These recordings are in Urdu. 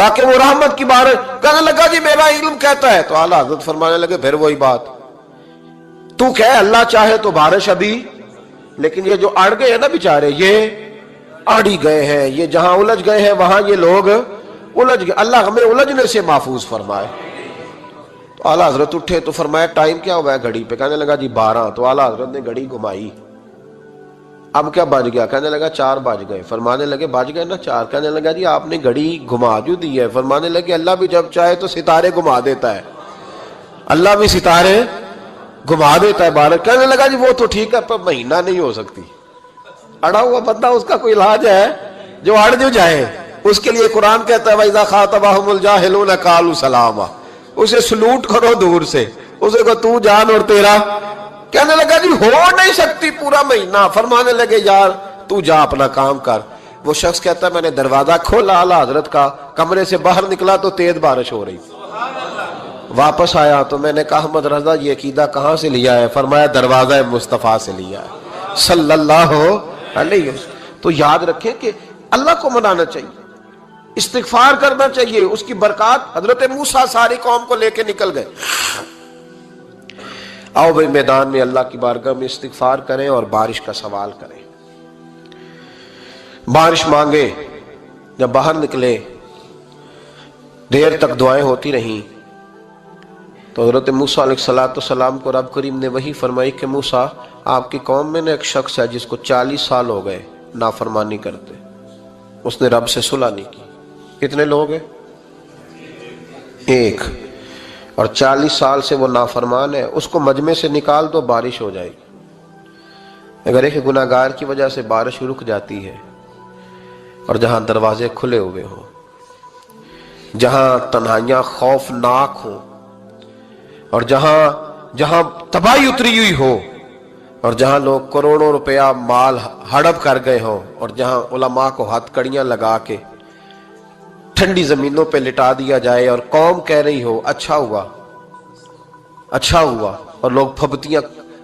تاکہ وہ رحمت کی بارش. کہنے لگا جی میرا علم کہتا ہے. تو اعلیٰ حضرت فرمانے لگے پھر وہی بات, تو کہ اللہ چاہے تو بارش ابھی, لیکن یہ جو اڑ گئے ہیں نا بیچارے, یہ اڑ ہی گئے ہیں, یہ جہاں الجھ گئے ہیں وہاں یہ لوگ الجھ گئے. اللہ ہمیں الجھنے سے محفوظ فرمائے. تو اعلیٰ حضرت اٹھے تو فرمایا ٹائم کیا ہوا ہے گھڑی پہ؟ کہنے لگا جی 12. تو اعلیٰ حضرت نے گھڑی گھمائی, اب کیا بج گیا؟ کہنے لگا 4 بج گئے. فرمانے لگے بج گئے نا 4. کہنے لگا جی آپ نے گھڑی گھما جو دی ہے. فرمانے لگے اللہ بھی جب چاہے تو ستارے گھما دیتا ہے, اللہ بھی ستارے گھما دیتا ہے بارش. کہنے لگا جی وہ تو ٹھیک ہے پر مہینہ نہیں ہو سکتی. اڑا ہوا بندہ, اس کا کوئی علاج ہے جو اڑ جو جائے, اس کے لیے قرآن کہتا ہے وَإِذَا خَاطَبَهُمُ الْجَاهِلُونَ قَالُوا سَلَامًا. اسے سلوٹ کرو دور سے, اسے کو تو جان اور تیرا. کہنے لگا جی ہو نہیں سکتی پورا مہینہ. فرمانے لگے یار تو جا اپنا کام کر. وہ شخص کہتا ہے میں نے دروازہ کھولا اعلیٰ حضرت کا, کمرے سے باہر نکلا تو تیز بارش ہو رہی. واپس آیا تو میں نے کہا احمد رضا یہ عقیدہ کہاں سے لیا ہے؟ فرمایا دروازہ مصطفیٰ سے لیا ہے صلی اللہ علیہ وسلم. تو یاد رکھیں کہ اللہ کو منانا چاہیے, استغفار کرنا چاہیے, اس کی برکات. حضرت موسیٰ ساری قوم کو لے کے نکل گئے. آؤ بھائی میدان میں اللہ کی بارگاہ میں استغفار کریں اور بارش کا سوال کریں, بارش مانگے. جب باہر نکلے دیر تک دعائیں ہوتی رہیں تو حضرت موسیٰ علیہ السلام کو رب کریم نے وحی فرمائی کہ موسیٰ آپ کی قوم میں نے ایک شخص ہے جس کو 40 سال ہو گئے نافرمانی کرتے, اس نے رب سے صلح نہیں کی. کتنے لوگ ہیں؟ ایک. اور 40 سال سے وہ نافرمان ہے, اس کو مجمع سے نکال دو بارش ہو جائے گی. اگر ایک گناہگار کی وجہ سے بارش رک جاتی ہے اور جہاں دروازے کھلے ہوئے ہوں, جہاں تنہائیاں خوفناک ہوں, اور جہاں تباہی اتری ہوئی ہو, اور جہاں لوگ کروڑوں روپیہ مال ہڑپ کر گئے ہوں, اور جہاں علماء کو ہاتھ کڑیاں لگا کے ٹھنڈی زمینوں پہ لٹا دیا جائے اور قوم کہہ رہی ہو اچھا ہوا اچھا ہوا, اور لوگ پھبتیاں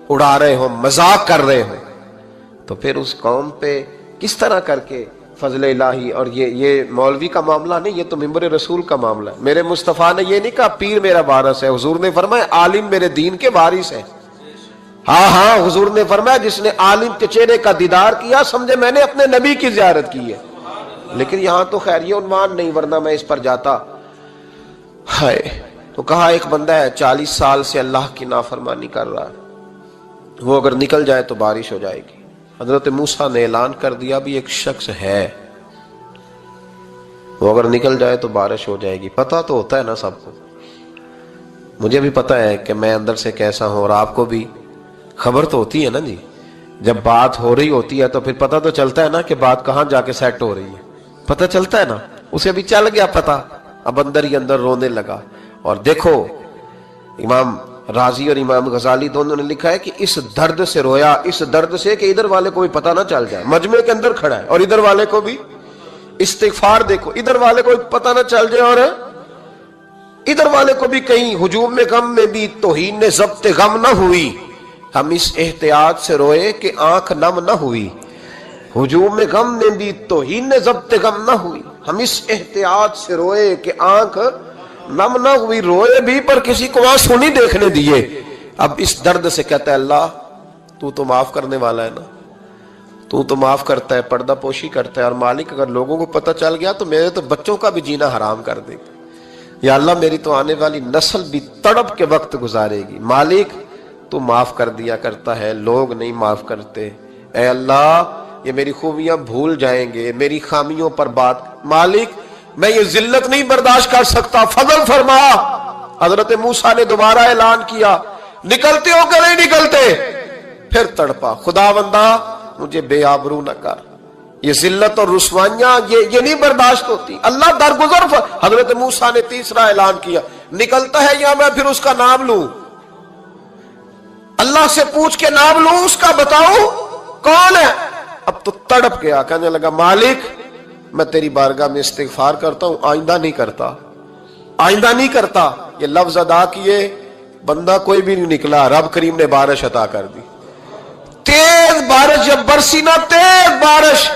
اڑا رہے ہوں, مذاق کر رہے ہوں, تو پھر اس قوم پہ کس طرح کر کے فضل الہی. اور یہ مولوی کا معاملہ نہیں, یہ تو ممبر رسول کا معاملہ ہے. میرے مصطفیٰ نے یہ نہیں کہا پیر میرا وارث ہے, حضور نے فرمایا عالم میرے دین کے وارث ہے. ہاں حضور نے فرمایا جس نے عالم کے چہرے کا دیدار کیا سمجھے میں نے اپنے نبی کی زیارت کی ہے. لیکن یہاں تو خیر یہ عنوان نہیں, ورنہ میں اس پر جاتا. ہائے, تو کہا ایک بندہ ہے 40 سال سے اللہ کی نافرمانی کر رہا ہے, وہ اگر نکل جائے تو بارش ہو جائے گی. حضرت موسیٰ نے اعلان کر دیا بھی ایک شخص ہے, وہ اگر نکل جائے تو بارش ہو جائے گی. پتہ تو ہوتا ہے نا سب کو, مجھے بھی پتہ ہے کہ میں اندر سے کیسا ہوں, اور آپ کو بھی خبر تو ہوتی ہے نا جی. جب بات ہو رہی ہوتی ہے تو پھر پتہ تو چلتا ہے نا کہ بات کہاں جا کے سیٹ ہو رہی ہے, پتہ چلتا ہے نا. اسے بھی چل گیا پتہ, اب اندر ہی اندر رونے لگا. اور دیکھو امام رازی اور امام غزالی دونوں نے لکھا ہے کہ اس درد سے رویا, اس درد سے کہ ادھر والے کو بھی پتہ نہ چل جائے, مجمع کے اندر کھڑا ہے اور ادھر والے کو بھی استغفار, دیکھو ادھر والے کو پتہ نہ چل جائے اور ادھر والے کو بھی کہیں ہجوم میں غم میں بھی توہین نے ضبط غم نہ ہوئی. ہم اس احتیاط سے روئے کہ آنکھ نم نہ ہوئی, ہجوم میں غم نے بھی توہین نے ضبط غم نہ ہوئی. ہم اس احتیاط سے روئے کہ آنکھ نم نہ ہوئی, روئے بھی پر کسی کو آنسو نہیں دیکھنے دیے. اب اس درد سے کہتا ہے اللہ تو معاف کرنے والا ہے نا, تو معاف کرتا ہے, پردہ پوشی کرتا ہے. اور مالک اگر لوگوں کو پتہ چل گیا تو میرے تو بچوں کا بھی جینا حرام کر دے گا. یا اللہ میری تو آنے والی نسل بھی تڑپ کے وقت گزارے گی. مالک تو معاف کر دیا کرتا ہے, لوگ نہیں معاف کرتے. اے اللہ یہ میری خوبیاں بھول جائیں گے, میری خامیوں پر بات. مالک میں یہ ذلت نہیں برداشت کر سکتا, فضل فرما. حضرت موسیٰ نے دوبارہ اعلان کیا نکلتے ہو کہ نہیں نکلتے؟ پھر تڑپا خداوندا مجھے بے آبرو نہ کر, یہ ذلت اور رسوائیاں یہ نہیں برداشت ہوتی. اللہ درگزر. حضرت موسیٰ نے تیسرا اعلان کیا نکلتا ہے یا میں پھر اس کا نام لوں, اللہ سے پوچھ کے نام لوں اس کا, بتاؤ کون ہے. اب تو تڑپ گیا, کہنے لگا مالک میں تیری بارگاہ میں استغفار کرتا ہوں, آئندہ نہیں کرتا, آئندہ نہیں کرتا. یہ لفظ ادا کیے, بندہ کوئی بھی نہیں نکلا. رب کریم نے بارش عطا کر دی, تیز بارش. جب برسی نا تیز بارش,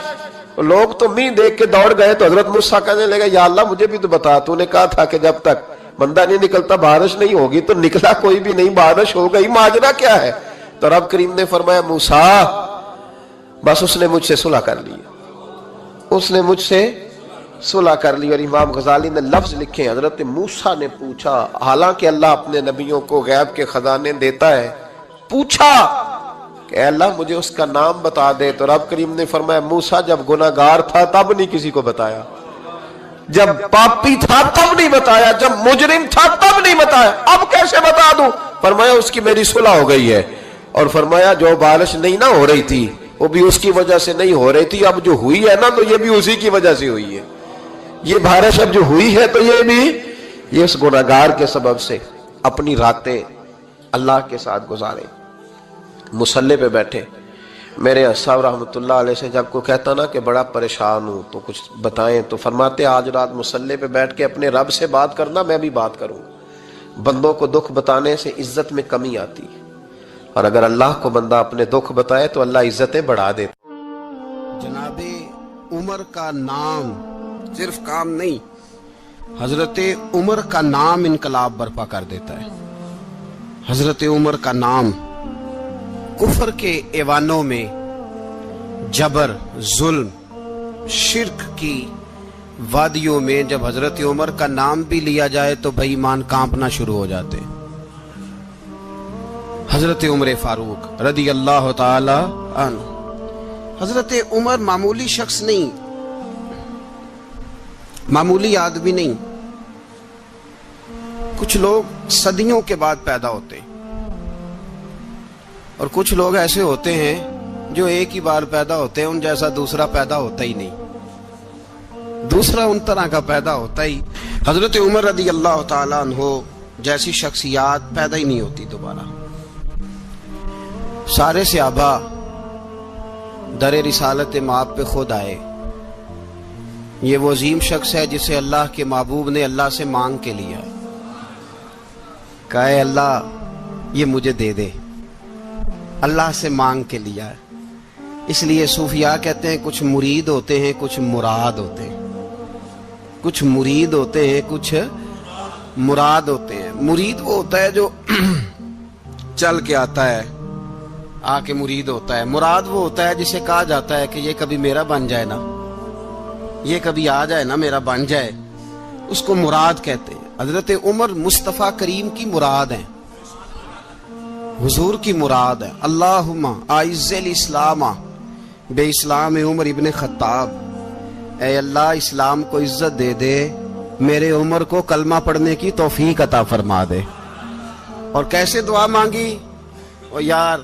لوگ تو می دیکھ کے دوڑ گئے تو حضرت موسیٰ کہنے لگا یا اللہ مجھے بھی تو بتا، تو نے کہا تھا کہ جب تک بندہ نہیں نکلتا بارش نہیں ہوگی، تو نکلا کوئی بھی نہیں، بارش ہو گئی، ماجرا کیا ہے؟ تو رب کریم نے فرمایا موسیٰ بس اس نے مجھ سے صلح کر لی، اس نے مجھ سے صلح کر لی۔ اور امام غزالی نے لفظ لکھے، حضرت موسیٰ نے پوچھا، حالانکہ اللہ اپنے نبیوں کو غیب کے خزانے دیتا ہے، پوچھا کہ اے اللہ مجھے اس کا نام بتا دے، تو رب کریم نے فرمایا موسیٰ جب گناہگار تھا تب نہیں کسی کو بتایا، جب پاپی تھا تب نہیں بتایا، جب مجرم تھا تب نہیں بتایا، اب کیسے بتا دوں؟ فرمایا اس کی میری صلح ہو گئی ہے، اور فرمایا جو بارش نہیں نہ ہو رہی تھی وہ بھی اس کی وجہ سے نہیں ہو رہی تھی، اب جو ہوئی ہے نا تو یہ بھی اسی کی وجہ سے ہوئی ہے، یہ بارش اب جو ہوئی ہے تو یہ بھی یہ اس گناہگار کے سبب سے۔ اپنی راتیں اللہ کے ساتھ گزارے، مصلی پہ بیٹھے۔ میرے صاحب رحمۃ اللہ علیہ سے جب کوئی کہتا نا کہ بڑا پریشان ہوں تو کچھ بتائیں، تو فرماتے آج رات مصلی پہ بیٹھ کے اپنے رب سے بات کرنا، میں بھی بات کروں۔ بندوں کو دکھ بتانے سے عزت میں کمی آتی ہے، اور اگر اللہ کو بندہ اپنے دکھ بتائے تو اللہ عزتیں بڑھا دیتا۔ جناب عمر کا نام صرف کام نہیں، حضرت عمر کا نام انقلاب برپا کر دیتا ہے۔ حضرت عمر کا نام کفر کے ایوانوں میں جبر، ظلم، شرک کی وادیوں میں جب حضرت عمر کا نام بھی لیا جائے تو بے ایمان کانپنا شروع ہو جاتے۔ حضرت عمر فاروق رضی اللہ تعالی عنہ، حضرت عمر معمولی شخص نہیں، معمولی آدمی نہیں۔ کچھ لوگ صدیوں کے بعد پیدا ہوتے ہیں، اور کچھ لوگ ایسے ہوتے ہیں جو ایک ہی بار پیدا ہوتے ہیں، ان جیسا دوسرا پیدا ہوتا ہی نہیں، دوسرا ان طرح کا پیدا ہوتا ہی۔ حضرت عمر رضی اللہ تعالیٰ عنہ جیسی شخصیات پیدا ہی نہیں ہوتی دوبارہ۔ سارے صحابہ در رسالت مآب پہ خود آئے۔ یہ وہ عظیم شخص ہے جسے اللہ کے محبوب نے اللہ سے مانگ کے لیا، کہا اے اللہ یہ مجھے دے دے، اللہ سے مانگ کے لیا ہے۔ اس لیے صوفیاء کہتے ہیں کچھ مرید ہوتے ہیں کچھ مراد ہوتے ہیں، کچھ مرید ہوتے ہیں کچھ مراد ہوتے ہیں۔ مرید وہ ہوتا ہے جو چل کے آتا ہے، آ کے مرید ہوتا ہے۔ مراد وہ ہوتا ہے جسے کہا جاتا ہے کہ یہ کبھی میرا بن جائے نا، یہ کبھی آ جائے نا، میرا بن جائے، اس کو مراد کہتے ہیں۔ حضرت عمر مصطفیٰ کریم کی مراد ہیں، حضور کی مراد ہے۔ اللہم اعز الاسلام بے اسلام عمر ابن خطاب، اے اللہ اسلام کو عزت دے دے، میرے عمر کو کلمہ پڑھنے کی توفیق عطا فرما دے۔ اور کیسے دعا مانگی؟ او یار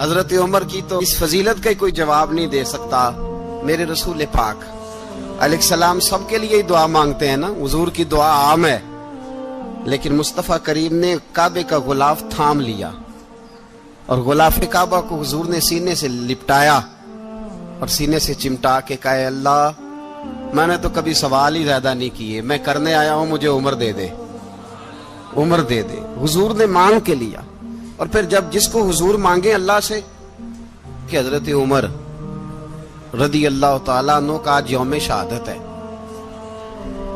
حضرت عمر کی تو اس فضیلت کا کوئی جواب نہیں دے سکتا، میرے رسول پاک علیہ السلام سب کے لیے ہی دعا مانگتے ہیں نا، حضور کی دعا عام ہے، لیکن مصطفیٰ کریم نے کعبے کا غلاف تھام لیا، اور غلاف کعبہ کو حضور نے سینے سے لپٹایا اور سینے سے چمٹا کے کہا اے اللہ میں نے تو کبھی سوال ہی زیادہ نہیں کیے، میں کرنے آیا ہوں، مجھے عمر دے دے، عمر دے دے۔ حضور نے مانگ کے لیا، اور پھر جب جس کو حضور مانگے اللہ سے کہ حضرت عمر رضی اللہ تعالیٰ عنہ کا آج یوم شہادت ہے،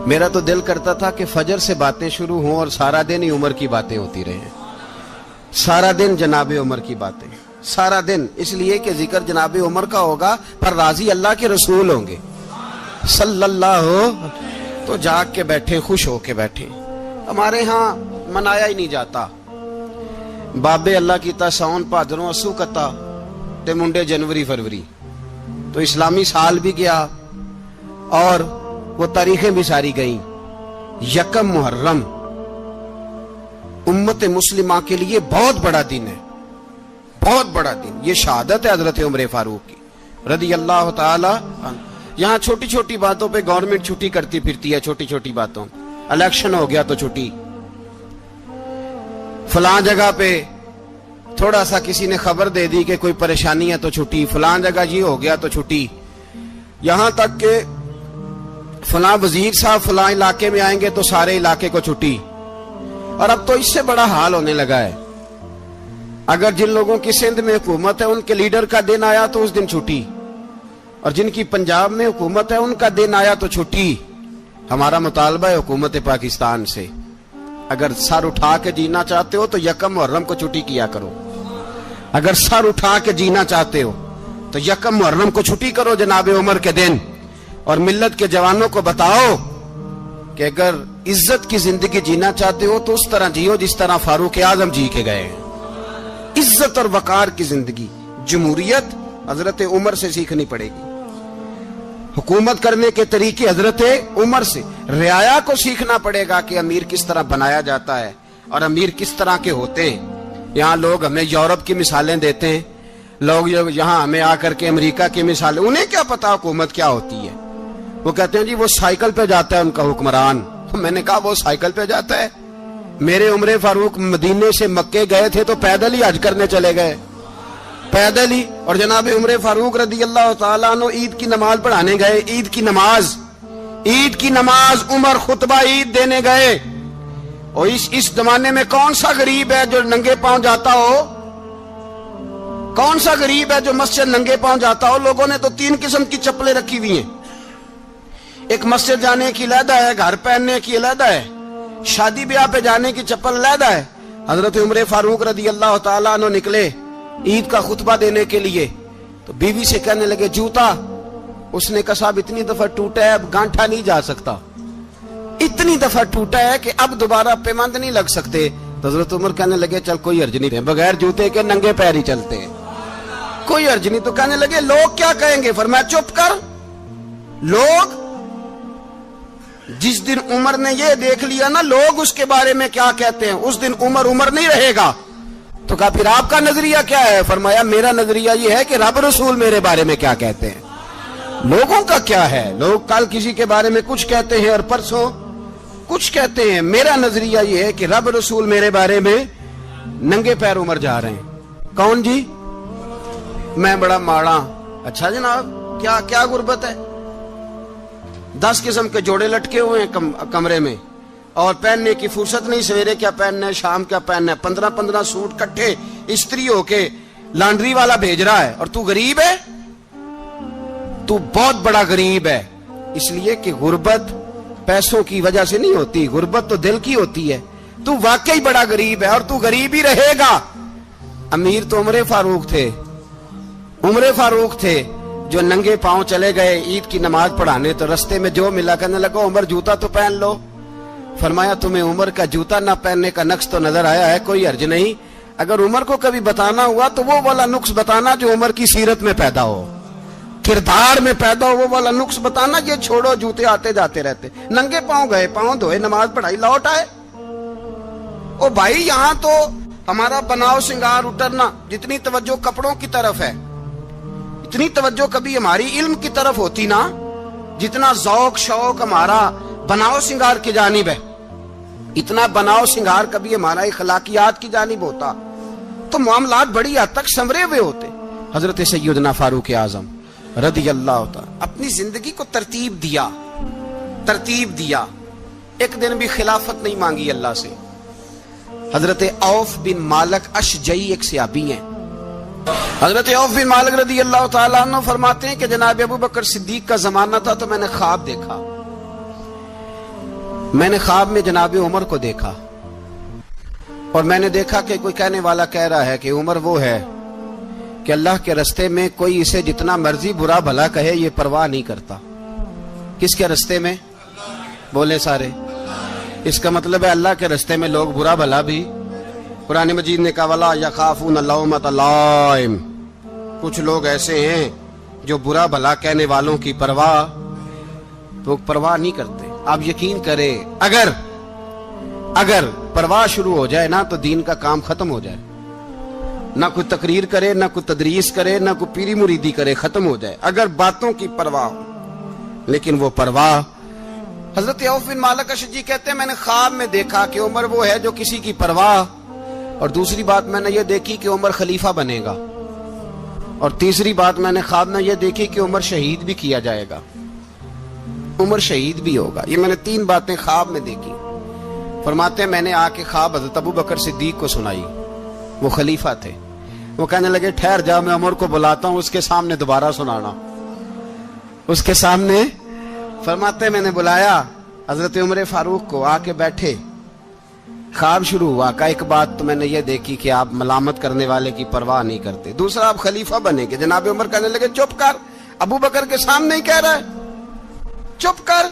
میرا تو دل کرتا تھا کہ فجر سے باتیں شروع ہوں اور سارا دن ہی عمر کی باتیں ہوتی رہیں، سارا دن جناب عمر کی باتیں، سارا دن، اس لیے کہ ذکر جناب عمر کا ہوگا پر راضی اللہ کے رسول ہوں گے صلی اللہ، تو جاگ کے بیٹھے، خوش ہو کے بیٹھے۔ ہمارے ہاں منایا ہی نہیں جاتا، بابے اللہ کی تا ساؤن بھادروں اسو کتا تے منڈے جنوری فروری، تو اسلامی سال بھی گیا اور وہ تاریخیں بھی ساری گئیں۔ یکم محرم امت مسلمہ کے لیے بہت بڑا دن ہے، بہت بڑا دن، یہ شہادت ہے حضرت عمر فاروق کی رضی اللہ تعالی عنہ۔ یہاں چھوٹی چھوٹی باتوں پہ گورنمنٹ چھٹی کرتی پھرتی ہے، چھوٹی چھوٹی باتوں، الیکشن ہو گیا تو چھٹی، فلاں جگہ پہ تھوڑا سا کسی نے خبر دے دی کہ کوئی پریشانی ہے تو چھٹی، فلاں جگہ یہ ہو گیا تو چھٹی، یہاں تک کہ فلاں وزیر صاحب فلاں علاقے میں آئیں گے تو سارے علاقے کو چھٹی۔ اور اب تو اس سے بڑا حال ہونے لگا ہے، اگر جن لوگوں کی سندھ میں حکومت ہے ان کے لیڈر کا دن آیا تو اس دن چھٹی، اور جن کی پنجاب میں حکومت ہے ان کا دن آیا تو چھٹی. ہمارا مطالبہ ہے حکومت پاکستان سے، اگر سر اٹھا کے جینا چاہتے ہو تو یکم محرم کو چھٹی کیا کرو. اگر سر اٹھا کے جینا چاہتے ہو تو یکم محرم کو چھٹی کرو جناب عمر کے دن. اور ملت کے جوانوں کو بتاؤ کہ اگر عزت کی زندگی جینا چاہتے ہو تو اس طرح جیو جس طرح فاروق اعظم جی کے گئے. عزت اور وقار کی زندگی. جمہوریت حضرت عمر سے سیکھنی پڑے گی، حکومت کرنے کے طریقے حضرت عمر سے. رعایا کو سیکھنا پڑے گا کہ امیر کس طرح بنایا جاتا ہے اور امیر کس طرح کے ہوتے ہیں. یہاں لوگ ہمیں یورپ کی مثالیں دیتے ہیں، لوگ یہاں ہمیں آ کر کے امریکہ کی مثالیں، انہیں کیا پتا حکومت کیا ہوتی ہے. وہ کہتے ہیں جی وہ سائیکل پہ جاتا ہے ان کا حکمران. میں نے کہا وہ سائیکل پہ جاتا ہے؟ میرے عمر فاروق مدینے سے مکے گئے تھے تو پیدل ہی حج کرنے چلے گئے، پیدل ہی. اور جناب عمر فاروق رضی اللہ تعالیٰ عنہ عید کی نماز پڑھانے گئے. عید کی نماز عمر خطبہ عید دینے گئے. اور اس زمانے میں کون سا غریب ہے جو ننگے پاؤں جاتا ہو؟ کون سا غریب ہے جو مسجد ننگے پاؤں جاتا ہو؟ لوگوں نے تو 3 قسم کی چپلیں رکھی ہوئی ہیں. ایک مسجد جانے کی علیحدہ ہے، گھر پہننے کی علیحدہ ہے، شادی بیاہ پہ جانے کی چپل علیحدہ ہے. حضرت عمر فاروق رضی اللہ تعالیٰ عنہ نکلے عید کا خطبہ دینے کے لیے تو بیوی سے کہنے لگے جوتا. اس نے کہا صاحب اتنی دفعہ ٹوٹا ہے اب گانٹھا نہیں جا سکتا، اتنی دفعہ ٹوٹا ہے کہ اب دوبارہ پیمند نہیں لگ سکتے. تو حضرت عمر کہنے لگے چل کوئی حرج نہیں، بغیر جوتے کے ننگے پیر ہی چلتے ہیں، کوئی حرج نہیں. تو کہنے لگے لوگ کیا کہیں گے؟ فرمایا چپ کر. لوگ جس دن عمر نے یہ دیکھ لیا نا لوگ اس کے بارے میں کیا کہتے ہیں، اس دن عمر نہیں رہے گا. تو کہا پھر آپ کا نظریہ کیا ہے؟ فرمایا میرا نظریہ یہ ہے کہ رب رسول میرے بارے میں کیا کہتے ہیں. لوگوں کا کیا ہے؟ لوگ کل کسی کے بارے میں کچھ کہتے ہیں اور پرسوں کچھ کہتے ہیں. میرا نظریہ یہ ہے کہ رب رسول میرے بارے میں ننگے پیر عمر جا رہے ہیں. کون جی؟ میں بڑا ماڑا. اچھا جناب کیا غربت ہے؟ 10 قسم کے جوڑے لٹکے ہوئے ہیں کمرے میں اور پہننے کی فرصت نہیں. سویرے کیا پہننا ہے، شام کیا پہننا ہے، 15 سوٹ کٹھے استری ہو کے لانڈری والا بھیج رہا ہے. اور تو غریب ہے، تو بہت بڑا غریب ہے. اس لیے کہ غربت پیسوں کی وجہ سے نہیں ہوتی، غربت تو دل کی ہوتی ہے. تو واقعی بڑا غریب ہے اور تو غریب ہی رہے گا. امیر تو عمر فاروق تھے جو ننگے پاؤں چلے گئے عید کی نماز پڑھانے. تو رستے میں جو ملا کہنے لگا عمر جوتا تو پہن لو. فرمایا تمہیں عمر کا جوتا نہ پہننے کا نقص تو نظر آیا ہے، کوئی حرج نہیں. اگر عمر کو کبھی بتانا ہوا تو وہ والا نقص بتانا جو عمر کی سیرت میں پیدا ہو، کردار میں پیدا ہو، وہ والا نقص بتانا. یہ چھوڑو جوتے آتے جاتے رہتے. ننگے پاؤں گئے، پاؤں دھوئے، نماز پڑھائی، لوٹ آئے. او بھائی یہاں تو ہمارا بناؤ سنگار اترنا، جتنی توجہ کپڑوں کی طرف ہے اتنی توجہ کبھی ہماری علم کی طرف ہوتی نا، جتنا ذوق شوق ہمارا بناؤ سنگار کی جانب ہے، اتنا بناؤ سنگار کبھی ہمارا اخلاقیات کی جانب ہوتا تو معاملات بڑی حد تک سنورے ہوئے ہوتے. حضرت سیدنا فاروق اعظم رضی اللہ تعالی اپنی زندگی کو ترتیب دیا. ایک دن بھی خلافت نہیں مانگی اللہ سے. حضرت عوف بن مالک اشجعی ایک صحابی ہیں. حضرت عوف بن مالک رضی اللہ تعالیٰ عنہ فرماتے ہیں کہ جناب ابو بکر صدیق کا زمانہ تھا تو میں نے خواب دیکھا. میں نے خواب میں جناب عمر کو دیکھا اور میں نے دیکھا کہ کوئی کہنے والا کہہ رہا ہے کہ عمر وہ ہے کہ اللہ کے رستے میں کوئی اسے جتنا مرضی برا بھلا کہے یہ پرواہ نہیں کرتا. کس کے رستے میں؟ بولے سارے. اس کا مطلب ہے اللہ کے رستے میں لوگ برا بھلا بھی. قرآن مجید نے کہا وَلَا يَخَافُونَ لَوْمَةَ لَائِمٍ. کچھ لوگ ایسے ہیں جو برا بھلا کہنے والوں کی پرواہ نہیں کرتے. آپ یقین کریں اگر پرواہ شروع ہو جائے نا تو دین کا کام ختم ہو جائے. نہ کوئی تقریر کرے، نہ کوئی تدریس کرے، نہ کوئی پیری مریدی کرے، ختم ہو جائے اگر باتوں کی پرواہ ہو. لیکن وہ پرواہ. حضرت عوف بن مالک اشجعی کہتے ہیں میں نے خواب میں دیکھا کہ عمر وہ ہے جو کسی کی پرواہ. اور دوسری بات میں نے یہ دیکھی کہ عمر خلیفہ بنے گا. اور تیسری بات میں نے خواب میں یہ دیکھی کہ عمر شہید بھی کیا جائے گا، عمر شہید بھی ہوگا. یہ میں نے 3 باتیں خواب میں دیکھی. فرماتے ہیں میں نے آ کے خواب حضرت ابو بکر صدیق کو سنائی. وہ خلیفہ تھے. وہ کہنے لگے ٹھہر جا، میں عمر کو بلاتا ہوں، اس کے سامنے دوبارہ سنانا. اس کے سامنے فرماتے میں نے بلایا حضرت عمر فاروق کو، آ کے بیٹھے، خواب شروع ہوا کہ ایک بات تو میں نے یہ دیکھی کہ آپ ملامت کرنے والے کی پرواہ نہیں کرتے، دوسرا آپ خلیفہ بنے گے۔ جناب عمر کہنے لگے چپ کر، ابو بکر کے سامنے ہی کہہ رہا ہے، چپ کر،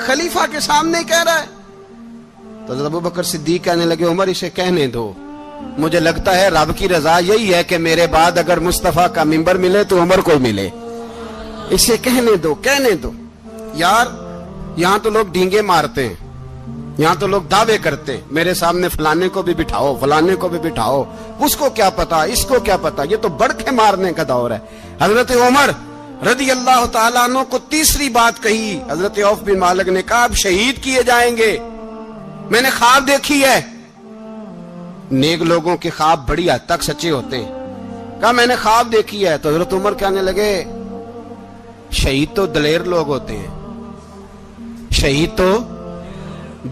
خلیفہ کے سامنے ہی کہہ رہا ہے۔ تو حضرت ابو بکر صدیق کہنے لگے عمر اسے کہنے دو، مجھے لگتا ہے رب کی رضا یہی ہے کہ میرے بعد اگر مصطفیٰ کا منبر ملے تو عمر کو ملے، اسے کہنے دو، کہنے دو۔ یار یہاں تو لوگ ڈینگے مارتے ہیں، یہاں تو لوگ دعوے کرتے ہیں، میرے سامنے فلانے کو بھی بٹھاؤ، فلانے کو بھی بٹھاؤ، اس کو کیا پتا، اس کو کیا پتا، یہ تو بڑکے مارنے کا دور ہے۔ حضرت عمر رضی اللہ تعالیٰ عنہ کو تیسری بات کہی، حضرت عوف بن مالک نے کہا آپ شہید کیے جائیں گے، میں نے خواب دیکھی ہے۔ نیک لوگوں کے خواب بڑی حد تک سچے ہوتے ہیں، کہا میں نے خواب دیکھی ہے۔ تو حضرت عمر کہنے لگے شہید تو دلیر لوگ ہوتے ہیں، شہید تو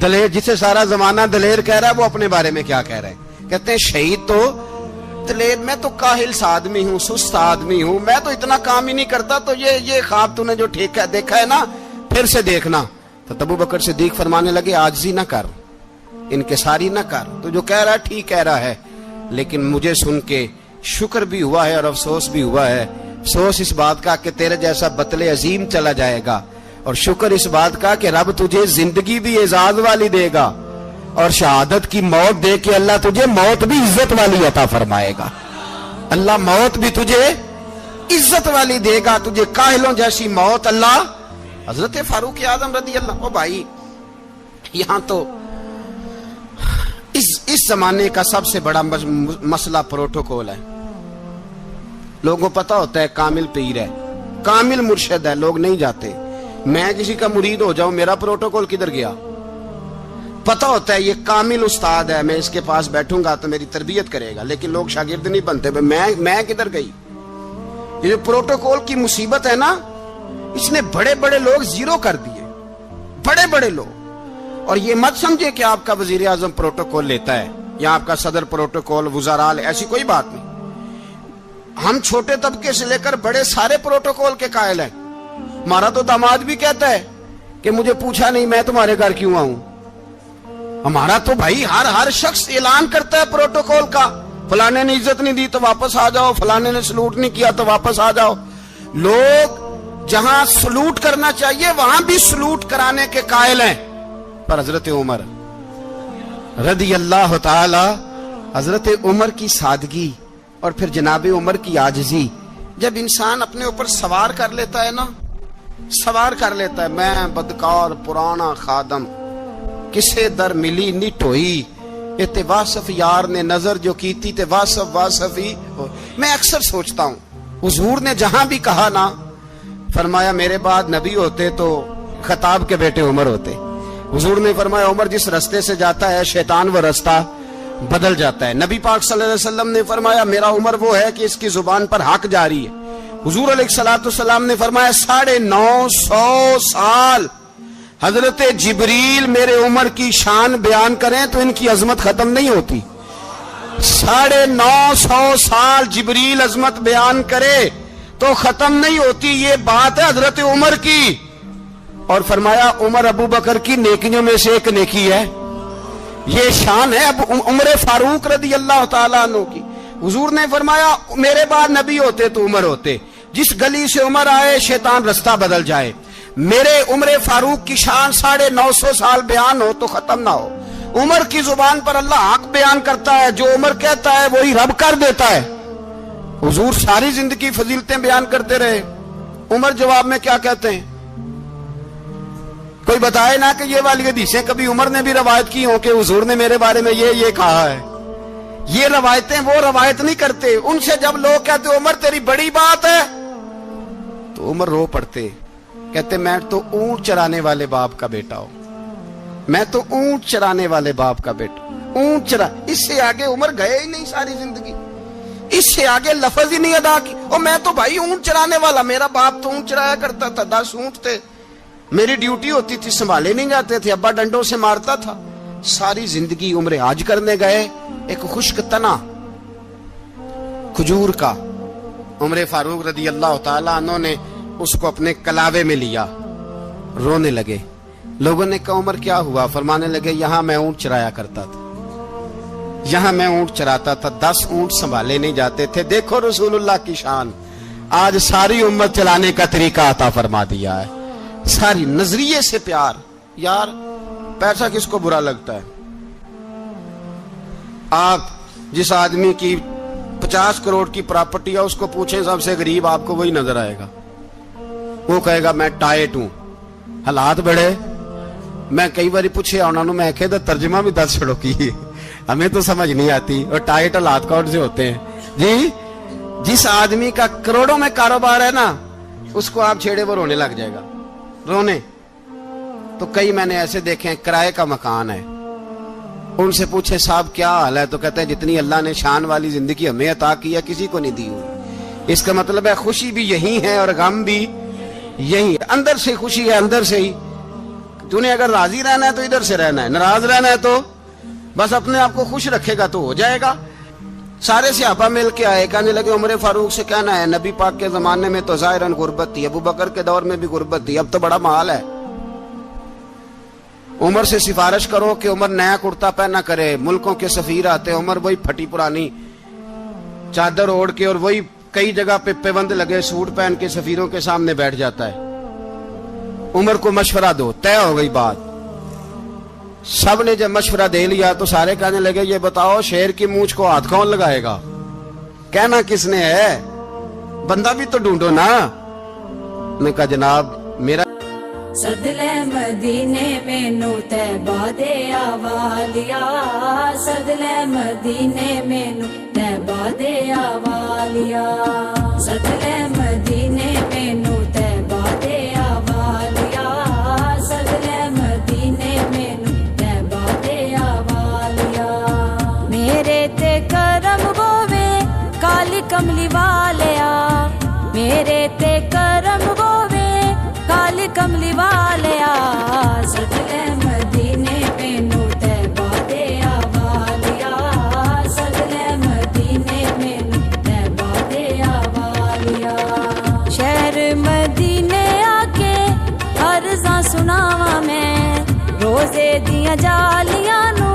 دلیر، جسے سارا زمانہ دلیر کہہ رہا ہے وہ اپنے بارے میں کیا کہہ رہے ہیں، کہتے ہیں شہید تو دلیر، میں تو کاہل سا آدمی ہوں، سست آدمی ہوں، میں تو اتنا کام ہی نہیں کرتا، تو یہ خواب تو نے جو دیکھا ہے نا پھر سے دیکھنا۔ تو ابو بکر صدیق فرمانے لگے عاجزی نہ کر، انکساری نہ کر، تو جو کہہ رہا ہے ٹھیک کہہ رہا ہے، لیکن مجھے سن کے شکر بھی ہوا ہے اور افسوس بھی ہوا ہے۔ افسوس اس بات کا کہ تیرے جیسا بطل عظیم چلا جائے گا، اور شکر اس بات کا کہ رب تجھے زندگی بھی اعزاز والی دے گا، اور شہادت کی موت دے کے اللہ تجھے موت بھی عزت والی عطا فرمائے گا۔ اللہ موت بھی تجھے عزت والی دے گا، تجھے کاہلوں جیسی موت اللہ۔ حضرت فاروق اعظم رضی اللہ، او بھائی یہاں تو اس زمانے کا سب سے بڑا مسئلہ پروٹوکول ہے۔ لوگوں کو پتا ہوتا ہے کامل پیر ہے، کامل مرشد ہے، لوگ نہیں جاتے۔ میں کسی کا مرید ہو جاؤں، میرا پروٹوکول کدھر گیا؟ پتا ہوتا ہے یہ کامل استاد ہے، میں اس کے پاس بیٹھوں گا تو میری تربیت کرے گا، لیکن لوگ شاگرد نہیں بنتے، میں کدھر گئی؟ یہ جو پروٹوکول کی مصیبت ہے نا، اس نے بڑے بڑے لوگ زیرو کر دیے، بڑے بڑے لوگ۔ اور یہ مت سمجھے کہ آپ کا وزیر اعظم پروٹوکول لیتا ہے یا آپ کا صدر پروٹوکول، وزراء، ایسی کوئی بات نہیں۔ ہم چھوٹے طبقے سے لے کر بڑے سارے پروٹوکول کے قائل ہیں۔ ہمارا تو داماد بھی کہتا ہے کہ مجھے پوچھا نہیں میں تمہارے گھر کیوں آؤں۔ ہمارا تو بھائی ہر شخص اعلان کرتا ہے پروٹوکول کا، فلانے نے عزت نہیں دی تو واپس آ جاؤ، فلانے نے سلوٹ نہیں کیا تو واپس آ جاؤ۔ لوگ جہاں سلوٹ کرنا چاہیے وہاں بھی سلوٹ کرانے کے قائل ہیں۔ پر حضرت عمر رضی اللہ تعالی، حضرت عمر کی سادگی اور پھر جناب عمر کی عاجزی، جب انسان اپنے اوپر سوار کر لیتا ہے نا، سوار کر لیتا ہے، میں بدکار پرانا خادم، کسے در ملی نٹ ہوئی، تے واصف یار نے نظر جو کیتی تے واصف ہی۔ میں اکثر سوچتا ہوں حضور نے جہاں بھی کہا نا، فرمایا میرے بعد نبی ہوتے تو خطاب کے بیٹے عمر ہوتے۔ حضور نے فرمایا عمر جس رستے سے جاتا ہے شیطان وہ رستہ بدل جاتا ہے۔ نبی پاک صلی اللہ علیہ وسلم نے فرمایا میرا عمر وہ ہے کہ اس کی زبان پر حق جاری ہے۔ حضور علیہ السلام نے فرمایا 950 سال حضرت جبریل میرے عمر کی شان بیان کریں تو ان کی عظمت ختم نہیں ہوتی۔ 950 سال جبریل عظمت بیان کرے تو ختم نہیں ہوتی۔ یہ بات ہے حضرت عمر کی، اور فرمایا عمر ابو بکر کی نیکیوں میں سے ایک نیکی ہے، یہ شان ہے اب عمر فاروق رضی اللہ تعالیٰ عنہ کی۔ حضور نے فرمایا میرے بعد نبی ہوتے تو عمر ہوتے، جس گلی سے عمر آئے شیطان رستہ بدل جائے۔ میرے عمر فاروق کی شان 950 سال بیان ہو تو ختم نہ ہو۔ عمر کی زبان پر اللہ حق بیان کرتا ہے، جو عمر کہتا ہے وہی رب کر دیتا ہے۔ حضور ساری زندگی فضیلتیں بیان کرتے رہے، عمر جواب میں کیا کہتے ہیں؟ کوئی بتائے نا کہ یہ والی حدیثیں کبھی عمر نے بھی روایت کی ہوں کہ حضور نے میرے بارے میں یہ کہا ہے۔ یہ روایتیں وہ روایت نہیں کرتے، ان سے جب لوگ کہتے عمر تیری بڑی بات ہے تو عمر رو پڑتے، کہتے میں تو اونٹ چرانے والے باپ کا بیٹا ہوں، میں تو اونٹ چرانے والے باپ کا بیٹا، اونٹ چرا۔ اس سے آگے عمر گئے ہی نہیں ساری زندگی، اس سے آگے لفظ ہی نہیں ادا کی۔ اور میں تو بھائی اونٹ چرانے والا، میرا باپ تو اونٹ چرایا کرتا تھا، 10 اونٹ تھے، میری ڈیوٹی ہوتی تھی، سنبھالے نہیں جاتے تھے، ابا ڈنڈوں سے مارتا تھا۔ ساری زندگی عمر حج کرنے گئے، ایک خشک تنا کھجور کا عمر فاروق رضی اللہ تعالیٰ عنہ نے اس کو اپنے کلاوے میں لیا, رونے لگے. لوگوں نے کہا عمر کیا ہوا؟ فرمانے لگے یہاں میں اونٹ چرایا کرتا تھا, یہاں میں اونٹ چراتا تھا, 10 اونٹ سنبھالے نہیں جاتے تھے. دیکھو رسول اللہ کی شان, آج ساری امت چلانے کا طریقہ عطا فرما دیا ہے. ساری نظریے سے پیار. یار پیسہ کس کو برا لگتا ہے؟ آپ جس آدمی کی 50 کروڑ کی پراپرٹی ہے اس کو پوچھیں سب سے غریب, آپ کو وہی نظر آئے گا. وہ کہے گا میں ٹائٹ ہوں. حالات بڑے, میں کئی بار پوچھے انہوں نے, میں کہتا ترجمہ بھی 10 چھڑوں کی, ہمیں تو سمجھ نہیں آتی. اور ٹائٹ حالات کون سے ہوتے ہیں جی؟ جس آدمی کا کروڑوں میں کاروبار ہے نا, اس کو آپ چھیڑے وہ رونے لگ جائے گا, رونے. تو کئی میں نے ایسے دیکھے ہیں کرائے کا مکان ہے, ان سے پوچھے صاحب کیا حال ہے, تو کہتے ہیں جتنی اللہ نے شان والی زندگی ہمیں عطا کی ہے کسی کو نہیں دی ہوئی. اس کا مطلب ہے خوشی بھی یہی ہے اور غم بھی یہی ہے. اندر سے خوشی ہے, اندر سے ہی. تو نے اگر راضی رہنا ہے تو ادھر سے رہنا ہے, ناراض رہنا ہے تو بس اپنے آپ کو خوش رکھے گا تو ہو جائے گا. سارے صحابہ مل کے آئے, کہنے لگے عمر فاروق سے کہنا ہے نبی پاک کے زمانے میں تو ظاہراً غربت تھی, ابو بکر کے دور میں بھی غربت تھی, اب تو بڑا مال ہے. عمر سے سفارش کرو کہ عمر نیا کرتا پہنا کرے. ملکوں کے سفیر آتے, عمر وہی پھٹی پرانی چادر اوڑھ کے اور وہی کئی جگہ پہ پیوند لگے سوٹ پہن کے سفیروں کے سامنے بیٹھ جاتا ہے. عمر کو مشورہ دو, طے ہو گئی بات. سب نے جب مشورہ دے لیا تو سارے کہنے لگے یہ بتاؤ شیر کی مونچھ کو ہاتھ کون لگائے گا؟ کہنا کس نے ہے؟ بندہ بھی تو ڈھونڈو نا. نے کہا جناب میرا صدلے مدینے میں نو تیبہ دے آوالیا, صدلے مدینے میں نو تیبہ دے آوالیا, صدلے مدینے میں نو تیبہ دے آوالیا, صدلے مدینے میں نو تیبہ دے آوالیا. میرے تے کرم گووے کالی کملی والیا, میرے تے کرم گووے کالی کملی والیا, صدلے مدینے میں نو تیبہ دے آوالیا, صدلے مدینے میں نو تیبہ دے آوالیا. شہر مدینے آ کے عرضاں سناواں میں, روزے دیاں جالیاں نو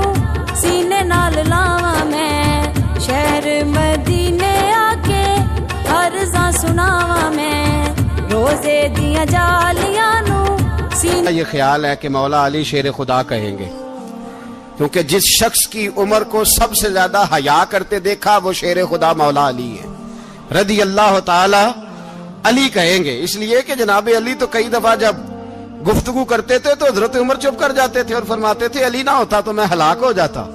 سینے نال لاواں میں. شہر مدینے آ کے عرضاں سناواں میں, روزے دیاں جالیاں نو سینے. یہ خیال ہے کہ مولا علی شیر خدا کہیں گے, کیونکہ جس شخص کی عمر کو سب سے زیادہ حیا کرتے دیکھا وہ شیر خدا مولا علی ہے رضی اللہ تعالی علی کہیں گے. اس لیے کہ جناب علی تو کئی دفعہ جب گفتگو کرتے تھے تو حضرت عمر چپ کر جاتے تھے اور فرماتے تھے علی نہ ہوتا تو میں ہلاک ہو جاتا.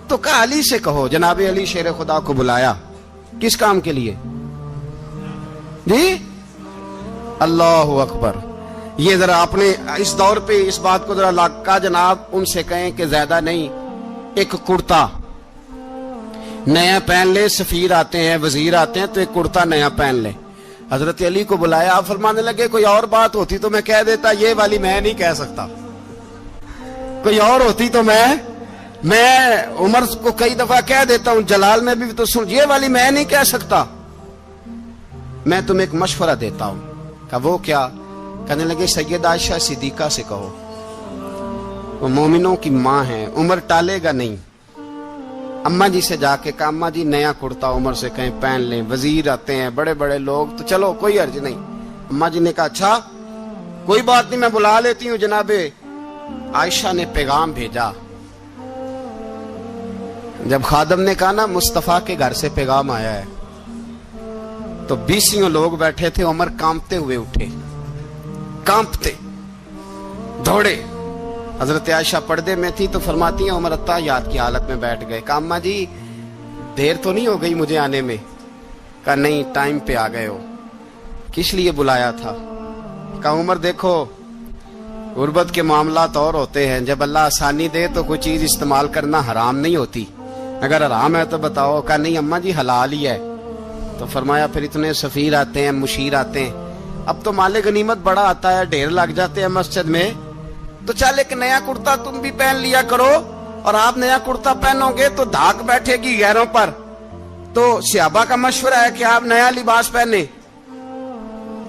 تو کہا علی سے کہو. جناب علی شیر خدا کو بلایا, کس کام کے لیے جی؟ اللہ اکبر. یہ ذرا اپنے اس دور پہ اس بات کو ذرا لاکا جناب ان سے کہیں کہ زیادہ نہیں, ایک کرتا نیا پہن لے. سفیر آتے ہیں, وزیر آتے ہیں تو ایک کرتا نیا پہن لے. حضرت علی کو بلایا, آپ فرمانے لگے کوئی اور بات ہوتی تو میں کہہ دیتا, یہ والی میں نہیں کہہ سکتا. کوئی اور ہوتی تو میں عمر کو کئی دفعہ کہہ دیتا ہوں, جلال میں بھی تو سن, یہ والی میں نہیں کہہ سکتا. میں تمہیں ایک مشورہ دیتا ہوں. کہا وہ کیا؟ کہنے لگے سیدہ عائشہ صدیقہ سے کہو, وہ مومنوں کی ماں ہیں, عمر ٹالے گا نہیں. اماں جی سے جا کے کہا اماں جی نیا کرتا عمر سے کہیں پہن لیں, وزیر آتے ہیں بڑے بڑے لوگ تو چلو کوئی حرج نہیں. اماں جی نے کہا اچھا کوئی بات نہیں میں بلا لیتی ہوں. جناب عائشہ نے پیغام بھیجا. جب خادم نے کہا نا مصطفیٰ کے گھر سے پیغام آیا ہے, تو 20 لوگ بیٹھے تھے. عمر کانپتے ہوئے اٹھے, کانپتے دوڑے. حضرت عائشہ پردے میں تھی تو فرماتی ہیں عمر اتحیات کی حالت میں بیٹھ گئے. کہا اماں جی دیر تو نہیں ہو گئی مجھے آنے میں؟ کہا نہیں ٹائم پہ آ گئے ہو. کس لیے بلایا تھا؟ کہا عمر دیکھو غربت کے معاملات اور ہوتے ہیں, جب اللہ آسانی دے تو کوئی چیز استعمال کرنا حرام نہیں ہوتی, اگر حرام ہے تو بتاؤ. کہا نہیں اماں جی حلال ہی ہے. تو فرمایا پھر اتنے سفیر آتے ہیں, مشیر آتے ہیں, اب تو مال غنیمت بڑا آتا ہے, ڈھیر لگ جاتے ہیں مسجد میں, تو چل ایک نیا کرتا تم بھی پہن لیا کرو. اور آپ نیا کرتا پہنو گے تو دھاک بیٹھے گی غیروں پر. تو صحابہ کا مشورہ ہے کہ آپ نیا لباس پہنے.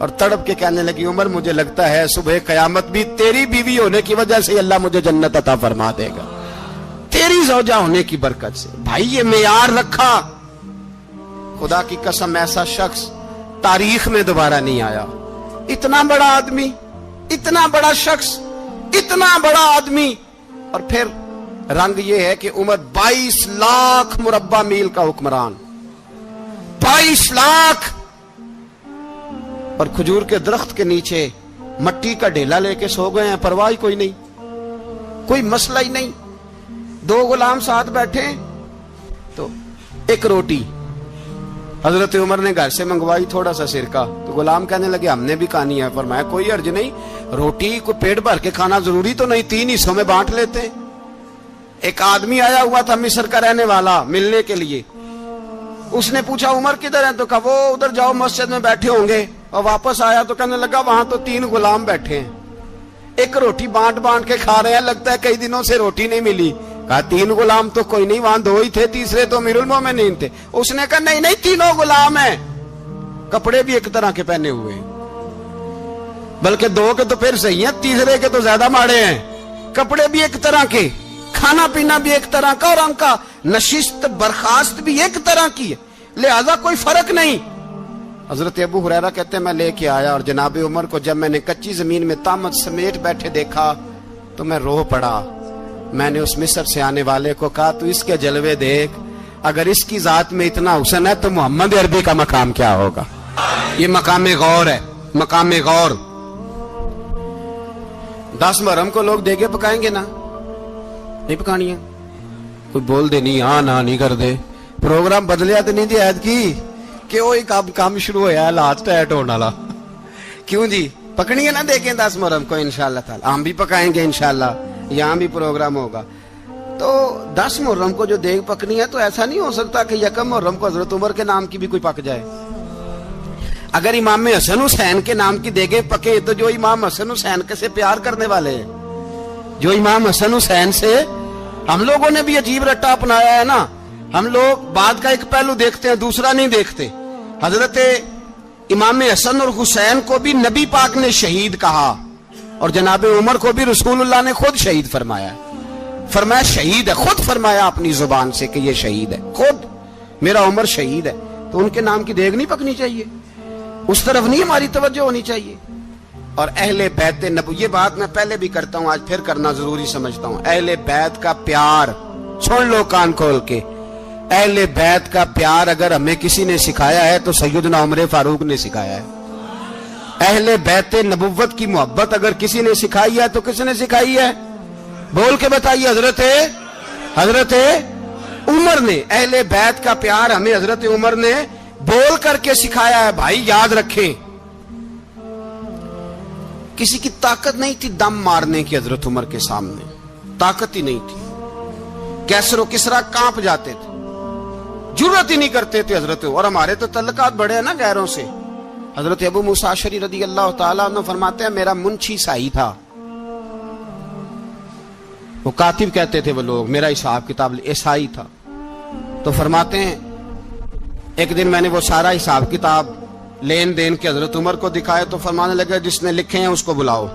اور تڑپ کے کہنے لگی عمر مجھے لگتا ہے صبح قیامت بھی تیری بیوی ہونے کی وجہ سے اللہ مجھے جنت عطا فرما دے گا، تیری زوجہ ہونے کی برکت سے۔ بھائی یہ معیار رکھا، خدا کی قسم ایسا شخص تاریخ میں دوبارہ نہیں آیا۔ اتنا بڑا آدمی، اتنا بڑا شخص، اتنا بڑا آدمی، اور پھر رنگ یہ ہے کہ عمر 22 لاکھ مربع میل کا حکمران، 22 لاکھ، اور کھجور کے درخت کے نیچے مٹی کا ڈھیلا لے کے سو گئے ہیں، پرواہ کوئی نہیں، کوئی مسئلہ ہی نہیں۔ 2 غلام ساتھ بیٹھے تو ایک روٹی حضرت عمر نے گھر سے منگوائی، تھوڑا سا سرکہ، تو غلام کہنے لگے ہم نے بھی کھانی ہے۔ فرمایا کوئی حرج نہیں، روٹی کو پیٹ بھر کے کھانا ضروری تو نہیں، 3 حصوں میں بانٹ لیتے ہیں۔ ایک آدمی آیا ہوا تھا مصر کا رہنے والا ملنے کے لیے، اس نے پوچھا عمر کدھر ہیں؟ تو کہا وہ ادھر جاؤ مسجد میں بیٹھے ہوں گے، اور واپس آیا تو کہنے لگا وہاں تو 3 غلام بیٹھے ہیں، ایک روٹی بانٹ بانٹ کے کھا رہے ہیں، لگتا ہے کئی دنوں سے روٹی نہیں ملی۔ کہا 3 غلام تو کوئی نہیں، وہاں 2 ہی تھے، تیسرے تو امیر المومنین تھے۔ اس نے کہا نہیں نہیں 3 غلام ہیں، کپڑے بھی ایک طرح کے پہنے ہوئے ہیں، بلکہ 2 کے تو پھر صحیح ہیں، تیسرے کے تو زیادہ ماڑے ہیں، کپڑے بھی ایک طرح کے، کھانا پینا بھی ایک طرح کا، اور ان کا نشست برخاست بھی ایک طرح کی ہے، لہذا کوئی فرق نہیں۔ حضرت ابو ہریرہ کہتے ہیں میں لے کے آیا، اور جناب عمر کو جب میں نے کچی زمین میں تامت سمیٹ بیٹھے دیکھا تو میں رو پڑا۔ میں نے اس مصر سے آنے والے کو کہا تو اس کے جلوے دیکھ، اگر اس کی ذات میں اتنا حسن ہے تو محمد عربی کا مقام کیا ہوگا؟ یہ مقام غور ہے، مقام غور۔ 10 محرم کو لوگ دیگے پکائیں گے نا؟ نہیں پکانی ہے؟ کوئی بول دے نہیں، ہاں نہ نہیں کر دے، پروگرام بدلیا تو نہیں دی عید کی کہ وہ ایک کام شروع ہویا ہے لات ٹیٹ ہونے والا، کیوں جی؟ پکنی ہے نا دیکھیں 10 محرم کو انشاءاللہ تعالی، ہم بھی پکائیں گے انشاءاللہ، یہاں بھی پروگرام ہوگا۔ تو 10 محرم کو جو دیگ پکنی ہے تو ایسا نہیں ہو سکتا کہ 1 محرم کو حضرت عمر کے نام کی بھی کوئی پک جائے۔ اگر امام حسن حسین کے نام کی دیگیں پکے تو جو امام حسن حسین کے سے پیار کرنے والے ہیں، جو امام حسن حسین سے، ہم لوگوں نے بھی عجیب رٹا اپنایا ہے نا، ہم لوگ بات کا ایک پہلو دیکھتے ہیں دوسرا نہیں دیکھتے۔ حضرت امام حسن اور حسین کو بھی نبی پاک نے شہید کہا، اور جناب عمر کو بھی رسول اللہ نے خود شہید فرمایا، فرمایا شہید ہے، خود فرمایا اپنی زبان سے کہ یہ شہید ہے، خود میرا عمر شہید ہے۔ تو ان کے نام کی دیگ نہیں پکنی چاہیے، اس طرف نہیں ہماری توجہ ہونی چاہیے۔ اور اہل بیت نبو، یہ بات میں پہلے بھی کرتا ہوں، آج پھر کرنا ضروری سمجھتا ہوں، اہل بیت کا پیار سن لو کان کھول کے، اہل بیت کا پیار اگر ہمیں کسی نے سکھایا ہے تو سیدنا عمر فاروق نے سکھایا ہے۔ اہل بیت نبوت کی محبت اگر کسی نے سکھائی ہے تو کس نے سکھائی ہے؟ بول کے بتائیے، حضرت عمر نے۔ اہل بیت کا پیار ہمیں حضرت عمر نے بول کر کے سکھایا ہے۔ بھائی یاد رکھیں، کسی کی طاقت نہیں تھی دم مارنے کی حضرت عمر کے سامنے، طاقت ہی نہیں تھی، کیسر و کسرا کانپ جاتے تھے، جرأت ہی نہیں کرتے تھے حضرت۔ اور ہمارے تو تعلقات بڑے ہیں نا غیروں سے۔ حضرت ابو موسیٰ اشعری رضی اللہ تعالیٰ عنہ فرماتے ہیں میرا منشی سائی تھا، وہ کاتب کہتے تھے وہ لوگ، میرا حساب کتاب عیسائی تھا۔ تو فرماتے ہیں ایک دن میں نے وہ سارا حساب کتاب لین دین کے حضرت عمر کو دکھائے تو فرمانے لگے جس نے لکھے ہیں اس کو بلاؤ۔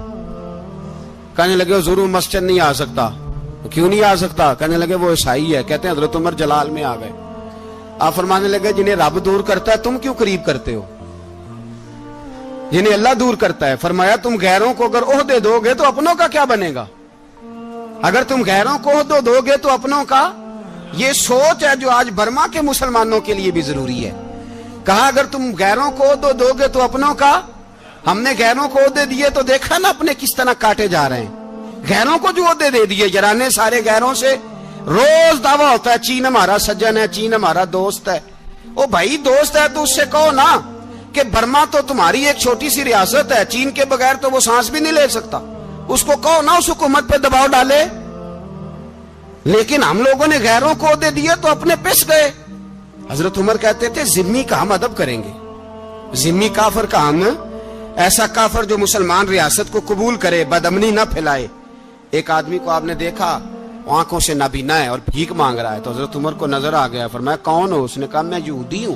کہنے لگے ضرور مسجد نہیں آ سکتا۔ کیوں نہیں آ سکتا؟ کہنے لگے وہ عیسائی ہے۔ کہتے ہیں حضرت عمر جلال میں آ گئے۔ آپ فرمانے لگے جنہیں رب دور کرتا ہے تم کیوں قریب کرتے ہو؟ جنہیں اللہ دور کرتا ہے۔ فرمایا تم غیروں کو اگر عہدے دو گے تو اپنوں کا کیا بنے گا؟ اگر تم غیروں کو عہدے دو گے تو اپنوں کا، یہ سوچ ہے جو آج برما کے مسلمانوں کے لیے بھی ضروری ہے۔ کہا اگر تم غیروں کو عہدے دو گے تو اپنوں کا۔ ہم نے غیروں کو عہدے دیے تو دیکھا نا اپنے کس طرح کاٹے جا رہے ہیں۔ غیروں کو جو عہدے دے دیے یرانے سارے غیروں سے، روز دعویٰ ہوتا ہے چین ہمارا سجن ہے، چین ہمارا دوست ہے۔ او بھائی دوست ہے تو اس سے کہو نا کہ برما تو تمہاری ایک چھوٹی سی ریاست ہے، چین کے بغیر تو وہ سانس بھی نہیں لے سکتا، اس کو کہو نا اس حکومت پہ دباؤ ڈالے۔ لیکن ہم لوگوں نے غیروں کو عہدے دیے تو اپنے پس گئے۔ حضرت عمر کہتے تھے ذمی کا ہم ادب کریں گے، ذمی کافر کا ہم، ایسا کافر جو مسلمان ریاست کو قبول کرے، بدامنی نہ پھیلائے۔ ایک آدمی کو آپ نے دیکھا آنکھوں سے نابینا ہے اور بھیک مانگ رہا ہے، تو حضرت عمر کو نظر آ گیا، فرمایا کون ہو؟ اس نے کہا میں یہودی ہوں۔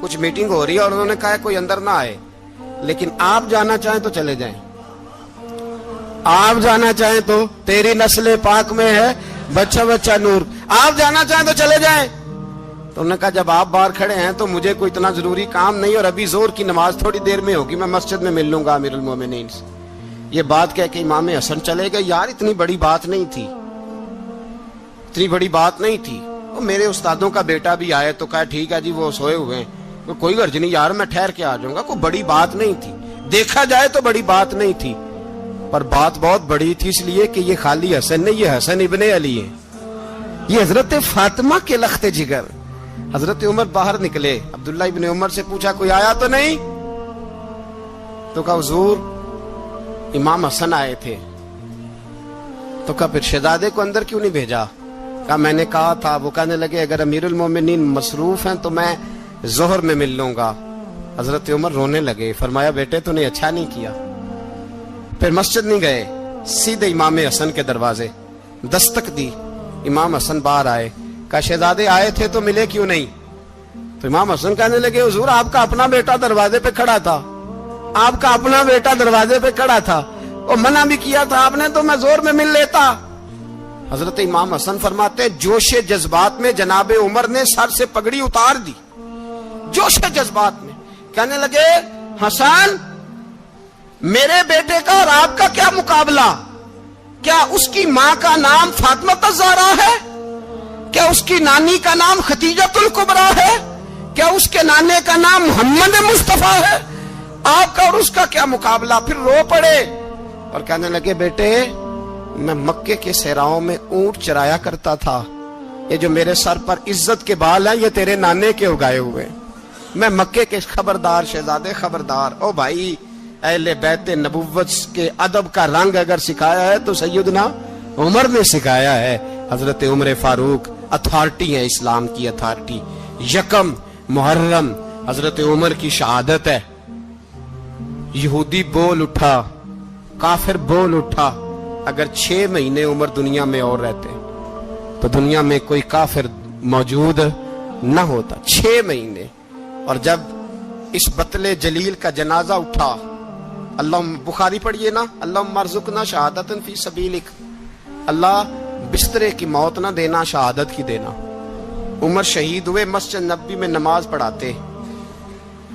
کچھ میٹنگ ہو رہی ہے اور انہوں نے کہا کوئی اندر نہ آئے, لیکن آپ جانا چاہیں تو چلے جائیں, آپ جانا چاہیں تو تیری نسل پاک میں ہے بچہ بچہ نور, آپ جانا چاہیں تو چلے جائیں. تو انہوں نے کہا جب آپ باہر کھڑے ہیں تو مجھے کوئی اتنا ضروری کام نہیں, اور ابھی زور کی نماز تھوڑی دیر میں ہوگی, میں مسجد میں مل لوں گا امیر المومنین سے. یہ بات کہہ کے امام حسن چلے گئے. یار اتنی بڑی بات نہیں تھی, اتنی بڑی بات نہیں تھی. وہ میرے استادوں کا بیٹا بھی آئے تو کہا ٹھیک ہے جی وہ سوئے ہوئے ہیں, کوئی غرض نہیں یار میں ٹھہر کے آ جاؤں گا, کوئی بڑی بات نہیں تھی, دیکھا جائے تو بڑی بات نہیں تھی, پر بات بہت بڑی تھی اس لیے کہ یہ خالی حسن نہیں, یہ حسن ابن علی ہے, یہ حضرت فاطمہ کے لخت جگر. حضرت عمر باہر نکلے, عبداللہ ابن عمر سے پوچھا کوئی آیا تو نہیں؟ تو کہا حضور امام حسن آئے تھے. تو کہا پھر شہزادے کو اندر کیوں نہیں بھیجا؟ کہا میں نے کہا تھا. وہ کہنے لگے اگر امیر المومنین مصروف ہیں تو میں ظہر میں مل لوں گا. حضرت عمر رونے لگے, فرمایا بیٹے تو نے اچھا نہیں کیا. پھر مسجد نہیں گئے, سیدھے امام حسن کے دروازے دستک دی. امام حسن باہر آئے, کہا شہزادے آئے تھے تو ملے کیوں نہیں؟ تو امام حسن کہنے لگے حضور آپ کا اپنا بیٹا دروازے پہ کھڑا تھا, آپ کا اپنا بیٹا دروازے پہ کھڑا تھا, اور منع بھی کیا تھا آپ نے تو میں زور میں مل لیتا. حضرت امام حسن فرماتے جوش جذبات میں جناب عمر نے سر سے پگڑی اتار دی, جوش جذبات میں. کہنے لگے حسن میرے بیٹے کا اور آپ کا کیا مقابلہ؟ کیا اس کی ماں کا نام فاطمہ الزہرا ہے؟ کیا اس کی نانی کا نام خدیجۃ الکبریٰ ہے؟ کیا اس کے نانے کا نام محمد مصطفیٰ ہے؟ آپ کا اور اس کا کیا مقابلہ؟ پھر رو پڑے اور کہنے لگے بیٹے میں مکے کے صحراؤں میں اونٹ چرایا کرتا تھا, یہ جو میرے سر پر عزت کے بال ہیں یہ تیرے نانے کے اگائے ہوئے, میں مکے کے خبردار شہزادے خبردار. او بھائی اہل بیت نبوت کے ادب کا رنگ اگر سکھایا ہے تو سیدنا عمر نے سکھایا ہے. حضرت عمر فاروق اتھارٹی ہے, اسلام کی اتھارٹی. یکم محرم حضرت عمر کی شہادت ہے. یہودی بول اٹھا, کافر بول اٹھا, اگر 6 مہینے عمر دنیا میں اور رہتے تو دنیا میں کوئی کافر موجود نہ ہوتا. 6 مہینے. اور جب اس بطل جلیل کا جنازہ اٹھا, اللہ بخاری پڑھیے نا, اللہم ارزقنا شہادتا فی سبیلک, اللہ بسترے کی موت نہ دینا, شہادت کی دینا. عمر شہید ہوئے, مسجد نبوی میں نماز پڑھاتے,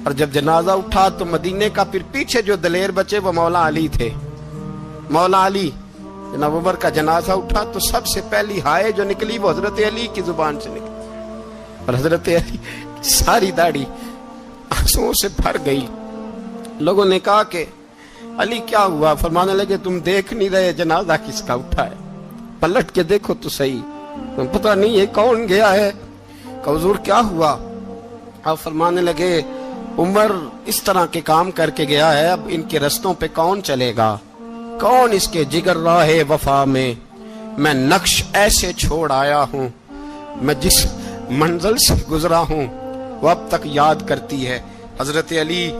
اور جب جنازہ اٹھا تو مدینے کا پھر پیچھے جو دلیر بچے وہ مولا علی تھے. مولا علی, جناب عمر کا جنازہ اٹھا تو سب سے پہلی ہائے جو نکلی وہ حضرت علی کی زبان سے نکلی, اور حضرت علی ساری داڑھی آنسوؤں سے بھر گئی. لوگوں نے کہا کہ علی کیا ہوا؟ فرمانے لگے تم دیکھ نہیں رہے جنازہ کس کا اٹھا ہے, پلٹ کے دیکھو تو صحیح, تم پتہ نہیں یہ کون گیا ہے. کہ حضور کیا ہوا؟ آپ فرمانے لگے عمر اس طرح کے کام کر کے گیا ہے, اب ان کے رستوں پہ کون چلے گا؟ کون اس کے جگر راہ وفا میں؟ میں نقش ایسے چھوڑ آیا ہوں, میں جس منزل سے گزرا ہوں وہ اب تک یاد کرتی ہے. حضرت علی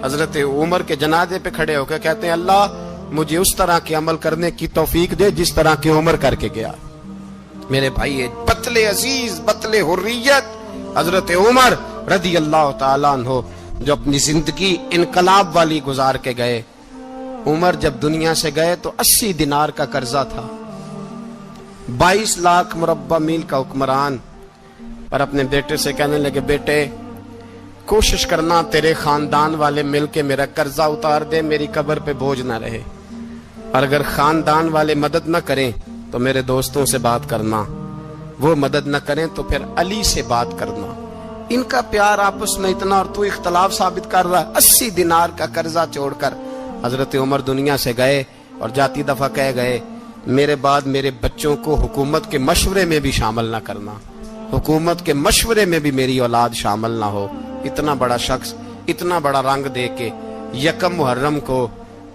حضرت عمر کے جنازے پہ کھڑے ہو کے کہتے ہیں اللہ مجھے اس طرح کے عمل کرنے کی توفیق دے جس طرح کی عمر کر کے گیا. میرے بھائی بطل عزیز, بطل حریت حضرت عمر رضی اللہ تعالیٰ عنہ جو اپنی زندگی انقلاب والی گزار کے گئے. عمر جب دنیا سے گئے تو 80 دینار کا قرضہ تھا, 22 لاکھ مربع میل کا حکمران. اور اپنے بیٹے سے کہنے لگے بیٹے کوشش کرنا تیرے خاندان والے مل کے میرا قرضہ اتار دے, میری قبر پہ بوجھ نہ رہے, اور اگر خاندان والے مدد نہ کریں تو میرے دوستوں سے بات کرنا, وہ مدد نہ کریں تو پھر علی سے بات کرنا. ان کا پیار آپس میں اتنا, اور تو اختلاف ثابت کر رہا. 80 دینار کا قرضہ چھوڑ کر حضرت عمر دنیا سے گئے, اور جاتی دفعہ کہہ گئے میرے بعد میرے بچوں کو حکومت کے مشورے میں بھی شامل نہ کرنا, حکومت کے مشورے میں بھی میری اولاد شامل نہ ہو. اتنا بڑا شخص اتنا بڑا رنگ دے کے یکم محرم کو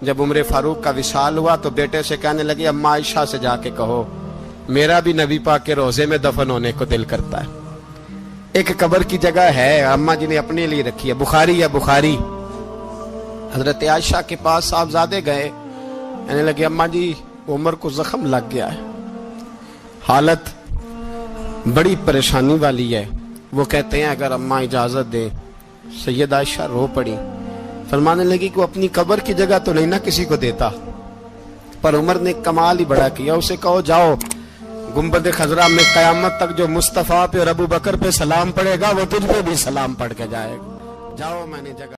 جب عمر فاروق کا وصال ہوا تو بیٹے سے کہنے لگے اماں عائشہ سے جا کے کہو میرا بھی نبی پاک کے روزے میں دفن ہونے کو دل کرتا ہے. ایک قبر کی جگہ ہے اماں جی نے اپنے لیے رکھی ہے, بخاری یا بخاری. حضرت عائشہ کے پاس صاحبزادے گئے, کہنے لگے اماں جی عمر کو زخم لگ گیا ہے, حالت بڑی پریشانی والی ہے. وہ کہتے ہیں اگر اماں اجازت دے. سید عائشہ رو پڑی, فرمانے لگی کہ وہ اپنی قبر کی جگہ تو نہیں نہ کسی کو دیتا, پر عمر نے کمال ہی بڑا کیا. اسے کہو جاؤ گنبد خضرا میں قیامت تک جو مصطفیٰ پہ اور ابو بکر پہ سلام پڑے گا وہ تجھ پہ بھی سلام پڑھ کے جائے گا. جاؤ میں نے جگہ